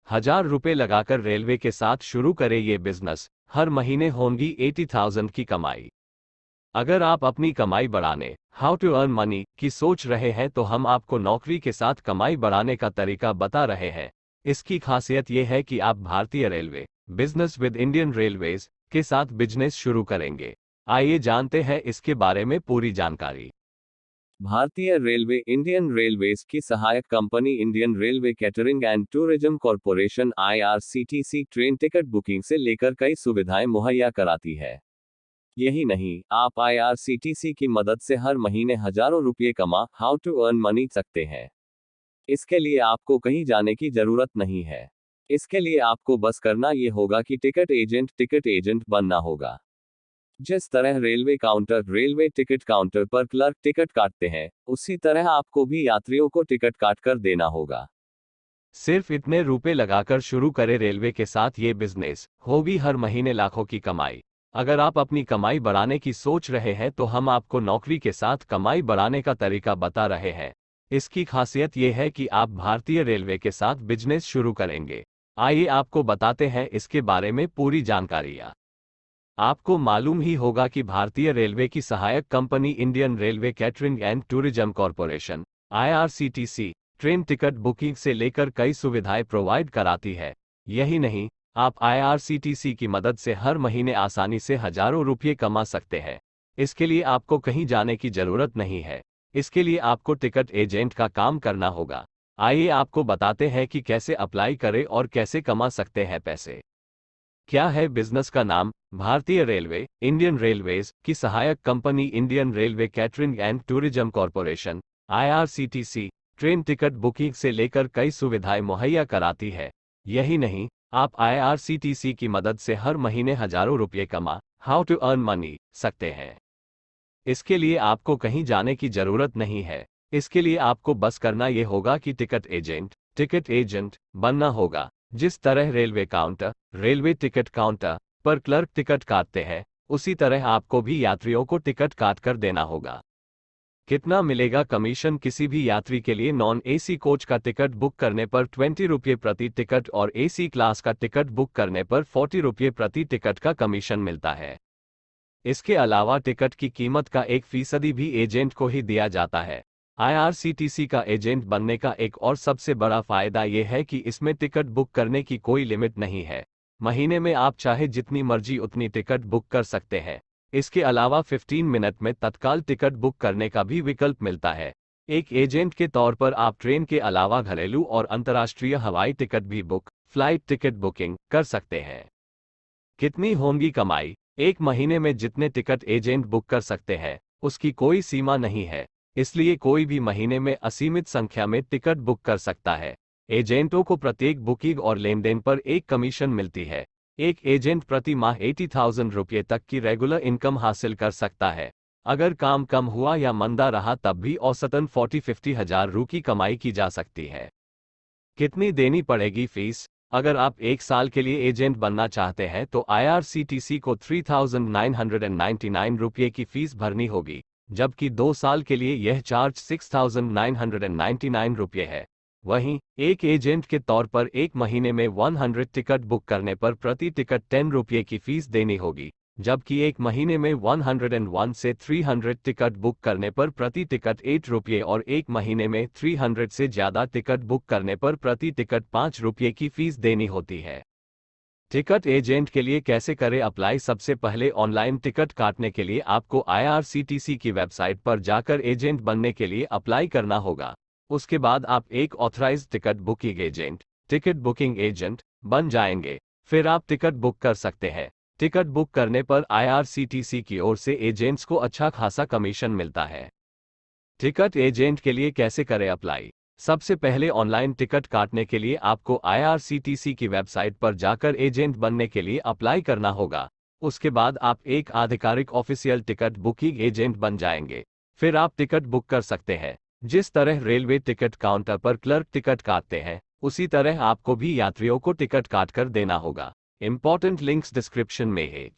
₹1000 लगाकर रेलवे के साथ शुरू करें ये बिजनेस, हर महीने होंगी 80,000 की कमाई। अगर आप अपनी कमाई बढ़ाने, हाउ टू अर्न मनी की सोच रहे हैं तो हम आपको नौकरी के साथ कमाई बढ़ाने का तरीका बता रहे हैं। इसकी खासियत यह है कि आप भारतीय railway business with Indian railways के साथ बिजनेस शुरू करेंगे। आइए जानते हैं इसके बारे में पूरी जानकारी। भारतीय रेलवे इंडियन रेलवेज की सहायक company Indian railway catering and tourism corporation IRCTC train ticket booking से लेकर कई सुविधाएं मुहैया कराती है। यही नहीं, आप IRCTC की मदद से हर महीने हजारों रुपये कमा हाउ टू अर्न मनी सकते हैं। इसके लिए आपको कहीं जाने की जरूरत नहीं है। इसके लिए आपको बस करना ये होगा कि टिकट एजेंट बनना होगा। जिस तरह रेलवे टिकट काउंटर पर क्लर्क टिकट काटते हैं, उसी तरह आपको भी यात्रियों को टिकट काट कर देना होगा। सिर्फ इतने रुपए लगाकर शुरू करें रेलवे के साथ ये बिजनेस, होगी हर महीने लाखों की कमाई। अगर आप अपनी कमाई बढ़ाने की सोच रहे हैं तो हम आपको नौकरी के साथ कमाई बढ़ाने का तरीका बता रहे हैं। इसकी खासियत यह है कि आप भारतीय रेलवे के साथ बिजनेस शुरू करेंगे। आइए आपको बताते हैं इसके बारे में पूरी जानकारियाँ। आपको मालूम ही होगा कि भारतीय रेलवे की सहायक company Indian railway catering and tourism corporation IRCTC train ticket booking से लेकर कई सुविधाएं प्रोवाइड कराती है। यही नहीं, आप IRCTC की मदद से हर महीने आसानी से हजारों रुपये कमा सकते हैं। इसके लिए आपको कहीं जाने की जरूरत नहीं है। इसके लिए आपको टिकट एजेंट का काम करना होगा। आइए आपको बताते हैं कि कैसे अप्लाई करें और कैसे कमा सकते हैं पैसे। क्या है बिजनेस का नाम? भारतीय रेलवे इंडियन रेलवेज की सहायक company Indian railway catering and tourism corporation IRCTC train ticket booking से लेकर कई सुविधाएं मुहैया कराती है। यही नहीं, आप IRCTC की मदद से हर महीने हजारों रुपये कमा हाउ टू अर्न मनी सकते हैं। इसके लिए आपको कहीं जाने की जरूरत नहीं है। इसके लिए आपको बस करना ये होगा कि टिकट एजेंट बनना होगा। जिस तरह रेलवे टिकट काउंटर पर क्लर्क टिकट काटते हैं, उसी तरह आपको भी यात्रियों को टिकट काट कर देना होगा। कितना मिलेगा कमीशन? किसी भी यात्री के लिए नॉन AC कोच का टिकट बुक करने पर 20 रुपये प्रति टिकट और AC क्लास का टिकट बुक करने पर 40 रुपये प्रति टिकट का कमीशन मिलता है। इसके अलावा टिकट की कीमत का 1% भी एजेंट को ही दिया जाता है। IRCTC का एजेंट बनने का एक और सबसे बड़ा फायदा यह है कि इसमें टिकट बुक करने की कोई लिमिट नहीं है। महीने में आप चाहे जितनी मर्जी उतनी टिकट बुक कर सकते हैं। इसके अलावा 15 मिनट में तत्काल टिकट बुक करने का भी विकल्प मिलता है। एक एजेंट के तौर पर आप ट्रेन के अलावा घरेलू और अंतर्राष्ट्रीय हवाई टिकट भी फ्लाइट टिकट बुकिंग कर सकते हैं। कितनी होंगी कमाई? एक महीने में जितने टिकट एजेंट बुक कर सकते हैं, उसकी कोई सीमा नहीं है। इसलिए कोई भी महीने में असीमित संख्या में टिकट बुक कर सकता है। एजेंटों को प्रत्येक बुकिंग और लेनदेन पर एक कमीशन मिलती है। एक एजेंट प्रति माह 80,000 रुपये तक की रेगुलर इनकम हासिल कर सकता है। अगर काम कम हुआ या मंदा रहा तब भी औसतन 40-50 हजार रु की कमाई की जा सकती है। कितनी देनी पड़ेगी फीस? अगर आप एक साल के लिए एजेंट बनना चाहते हैं तो IRCTC को 3,999 रुपये की फीस भरनी होगी, जबकि 2 साल के लिए यह चार्ज 6,999 रुपये है। वहीं एक एजेंट के तौर पर एक महीने में 100 टिकट बुक करने पर प्रति टिकट 10 रुपये की फीस देनी होगी, जबकि एक महीने में 101 से 300 टिकट बुक करने पर प्रति टिकट 8 रुपये और एक महीने में 300 से ज़्यादा टिकट बुक करने पर प्रति टिकट 5 रुपये की फीस देनी होती है। टिकट एजेंट के लिए कैसे करें अप्लाई? सबसे पहले ऑनलाइन टिकट काटने के लिए आपको IRCTC की वेबसाइट पर जाकर एजेंट बनने के लिए अप्लाई करना होगा। उसके बाद आप एक ऑथराइज्ड टिकट बुकिंग एजेंट बन जाएंगे। फिर आप टिकट बुक कर सकते हैं। टिकट बुक करने पर IRCTC की ओर से एजेंट्स को अच्छा खासा कमीशन मिलता है। टिकट एजेंट के लिए कैसे करें अप्लाई? सबसे पहले ऑनलाइन टिकट काटने के लिए आपको IRCTC की वेबसाइट पर जाकर एजेंट बनने के लिए अप्लाई करना होगा। उसके बाद आप एक आधिकारिक ऑफिशियल टिकट बुकिंग एजेंट बन जाएंगे। फिर आप टिकट बुक कर सकते हैं। जिस तरह रेलवे टिकट काउंटर पर क्लर्क टिकट काटते हैं, उसी तरह आपको भी यात्रियों को टिकट काट कर देना होगा। इंपॉर्टेंट लिंक्स डिस्क्रिप्शन में है।